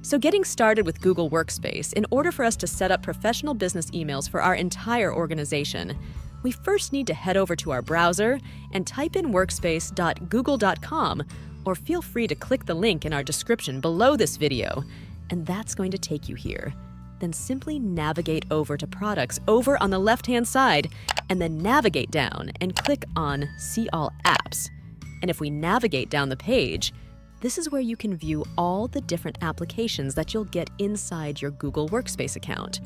So getting started with Google Workspace, in order for us to set up professional business emails for our entire organization, we first need to head over to our browser and type in workspace.google.com, or feel free to click the link in our description below this video, and that's going to take you here. Then simply navigate over to Products over on the left-hand side, and then navigate down and click on See All Apps. And if we navigate down the page, this is where you can view all the different applications that you'll get inside your Google Workspace account.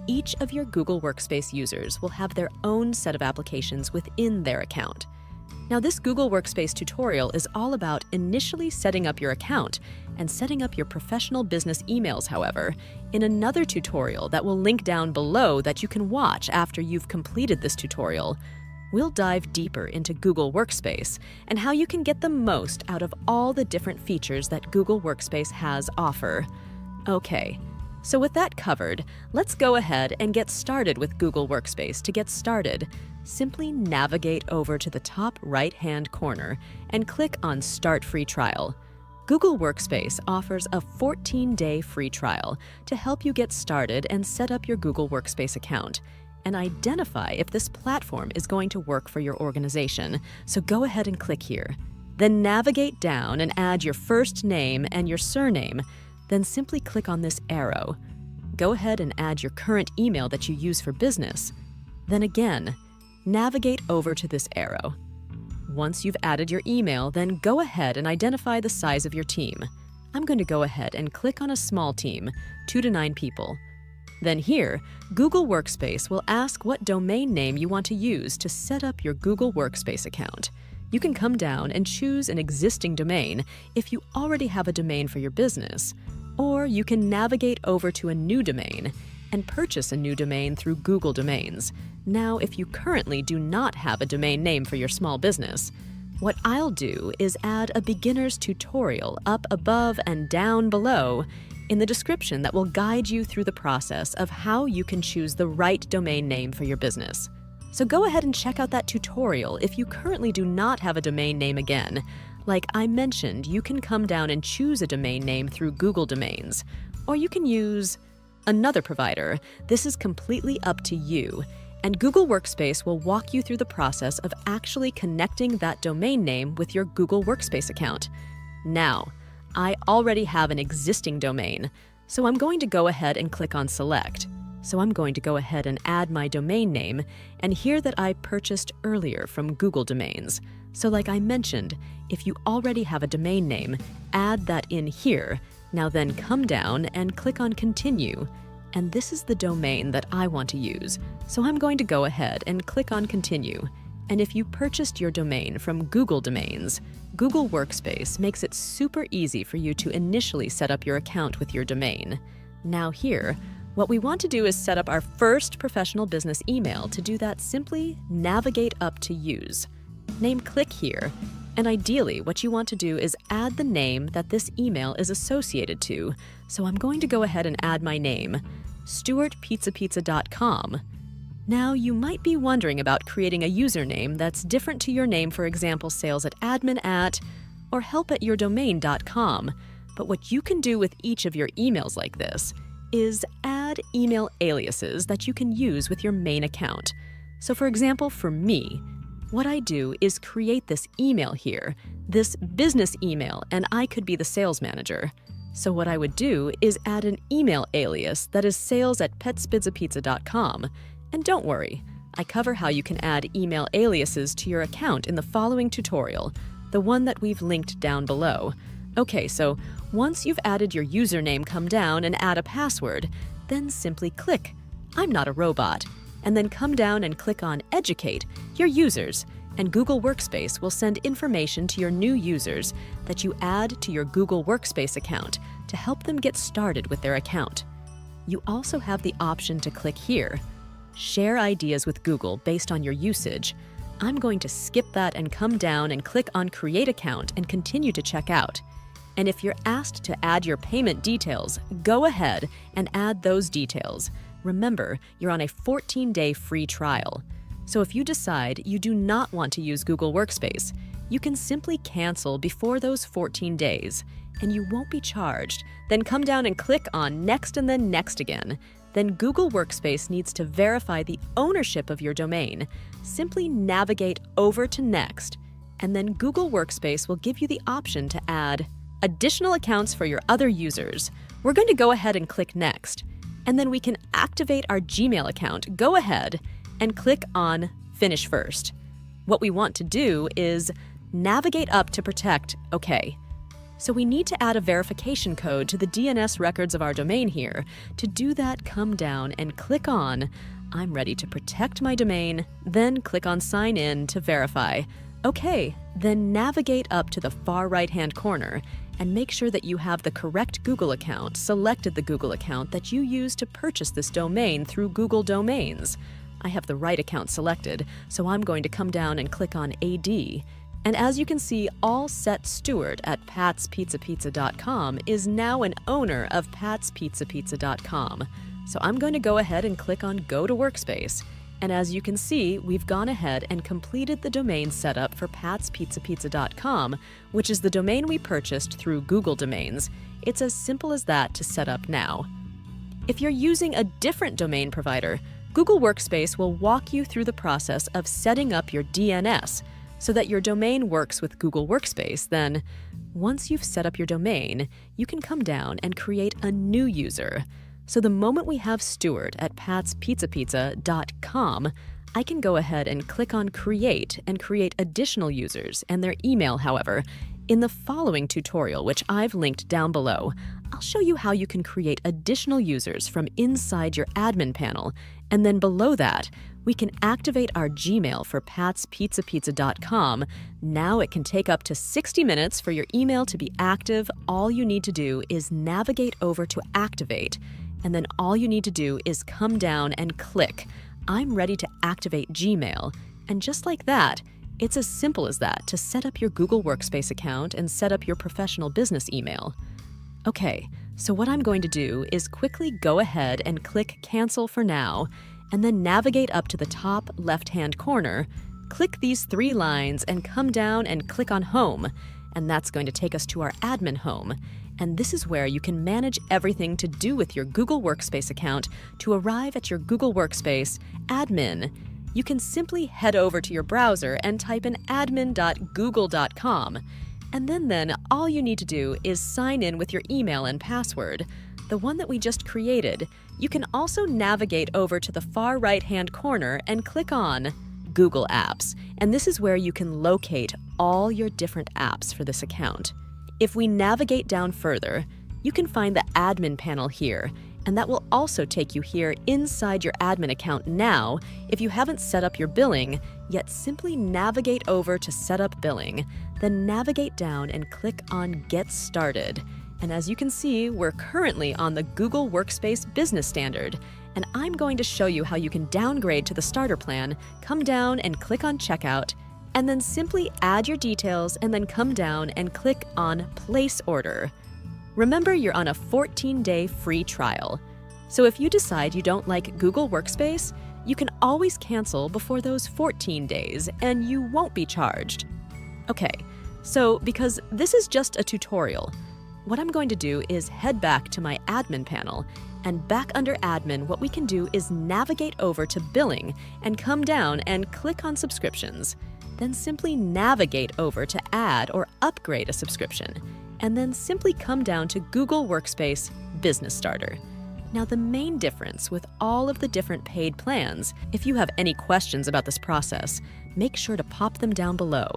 Each of your Google Workspace users will have their own set of applications within their account. Now, this Google Workspace tutorial is all about initially setting up your account and setting up your professional business emails. However, in another tutorial that will link down below that you can watch after you've completed this tutorial, we'll dive deeper into Google Workspace and how you can get the most out of all the different features that Google Workspace has offer. Okay, so with that covered, let's go ahead and get started with Google Workspace. To get started, simply navigate over to the top right-hand corner and click on Start Free Trial. Google Workspace offers a 14-day free trial to help you get started and set up your Google Workspace account and identify if this platform is going to work for your organization. So go ahead and click here. Then navigate down and add your first name and your surname. Then simply click on this arrow. Go ahead and add your current email that you use for business. Then again, navigate over to this arrow. Once you've added your email, then go ahead and identify the size of your team. I'm going to go ahead and click on a small team, 2 to 9 people. Then here, Google Workspace will ask what domain name you want to use to set up your Google Workspace account. You can come down and choose an existing domain if you already have a domain for your business, or you can navigate over to a new domain and purchase a new domain through Google Domains. Now, if you currently do not have a domain name for your small business, what I'll do is add a beginner's tutorial up above and down below in the description that will guide you through the process of how you can choose the right domain name for your business. So go ahead and check out that tutorial if you currently do not have a domain name again. Like I mentioned, you can come down and choose a domain name through Google Domains, or you can use another provider. This is completely up to you, and Google Workspace will walk you through the process of actually connecting that domain name with your Google Workspace account. Now, I already have an existing domain, so I'm going to go ahead and click on Select. So I'm going to go ahead and add my domain name, and here that I purchased earlier from Google Domains. So like I mentioned, if you already have a domain name, add that in here. Now then come down and click on Continue. And this is the domain that I want to use. So I'm going to go ahead and click on Continue. And if you purchased your domain from Google Domains, Google Workspace makes it super easy for you to initially set up your account with your domain. Now here, what we want to do is set up our first professional business email. To do that, simply navigate up to Use. Click here, and ideally what you want to do is add the name that this email is associated to. So I'm going to go ahead and add my name, StewartPizzaPizza.com. Now, you might be wondering about creating a username that's different to your name, for example, sales@admin@ or help@yourdomain.com. But what you can do with each of your emails like this is add email aliases that you can use with your main account. So for example, for me, what I do is create this email here, this business email, and I could be the sales manager. So what I would do is add an email alias that is sales@petspizzapizza.com. And don't worry, I cover how you can add email aliases to your account in the following tutorial, the one that we've linked down below. Okay, so once you've added your username, come down and add a password, then simply click I'm not a robot, and then come down and click on Educate your users, and Google Workspace will send information to your new users that you add to your Google Workspace account to help them get started with their account. You also have the option to click here, Share ideas with Google based on your usage. I'm going to skip that and come down and click on Create Account and continue to check out. And if you're asked to add your payment details, go ahead and add those details. Remember, you're on a 14-day free trial. So if you decide you do not want to use Google Workspace, you can simply cancel before those 14 days. and you won't be charged. Then come down and click on Next and then Next again. Then Google Workspace needs to verify the ownership of your domain. Simply navigate over to Next, and then Google Workspace will give you the option to add additional accounts for your other users. We're going to go ahead and click Next, and then we can activate our Gmail account. Go ahead and click on Finish First. What we want to do is navigate up to Protect. OK. So we need to add a verification code to the DNS records of our domain here. To do that, come down and click on I'm ready to protect my domain, then click on Sign In to verify. OK, then navigate up to the far right-hand corner and make sure that you have the correct Google account, selected the Google account that you used to purchase this domain through Google Domains. I have the right account selected, so I'm going to come down and click on AD. And as you can see, All Set Stewart at patspizzapizza.com is now an owner of patspizzapizza.com. So I'm going to go ahead and click on Go to Workspace. And as you can see, we've gone ahead and completed the domain setup for patspizzapizza.com, which is the domain we purchased through Google Domains. It's as simple as that to set up now. If you're using a different domain provider, Google Workspace will walk you through the process of setting up your DNS so that your domain works with Google Workspace. Then, once you've set up your domain, you can come down and create a new user. So the moment we have Stewart at patspizzapizza.com, I can go ahead and click on Create and create additional users and their email. However, in the following tutorial, which I've linked down below, I'll show you how you can create additional users from inside your admin panel, and then below that, we can activate our Gmail for patspizzapizza.com. Now it can take up to 60 minutes for your email to be active. All you need to do is navigate over to Activate, and then all you need to do is come down and click, I'm ready to activate Gmail. And just like that, it's as simple as that to set up your Google Workspace account and set up your professional business email. Okay, so what I'm going to do is quickly go ahead and click Cancel for now, and then navigate up to the top left-hand corner, click these 3 lines and come down and click on Home, and that's going to take us to our admin home. And this is where you can manage everything to do with your Google Workspace account. To arrive at your Google Workspace admin, you can simply head over to your browser and type in admin.google.com. And then all you need to do is sign in with your email and password, the one that we just created. You can also navigate over to the far right-hand corner and click on Google Apps. And this is where you can locate all your different apps for this account. If we navigate down further, you can find the admin panel here, and that will also take you here inside your admin account now. If you haven't set up your billing, yet simply navigate over to Set Up Billing, then navigate down and click on Get Started. And as you can see, we're currently on the Google Workspace Business Standard, and I'm going to show you how you can downgrade to the starter plan. Come down and click on Checkout, and then simply add your details and then come down and click on Place Order. Remember, you're on a 14-day free trial. So if you decide you don't like Google Workspace, you can always cancel before those 14 days and you won't be charged. Okay, so because this is just a tutorial, what I'm going to do is head back to my admin panel, and back under admin, what we can do is navigate over to billing and come down and click on subscriptions. Then simply navigate over to add or upgrade a subscription, and then simply come down to Google Workspace Business Starter. Now, the main difference with all of the different paid plans, if you have any questions about this process, make sure to pop them down below.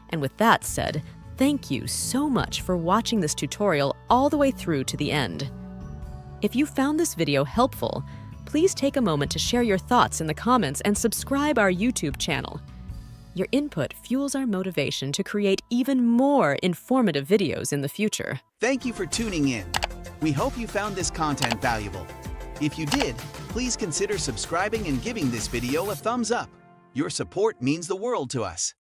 And with that said, thank you so much for watching this tutorial all the way through to the end. If you found this video helpful, please take a moment to share your thoughts in the comments and subscribe our YouTube channel. Your input fuels our motivation to create even more informative videos in the future. Thank you for tuning in. We hope you found this content valuable. If you did, please consider subscribing and giving this video a thumbs up. Your support means the world to us.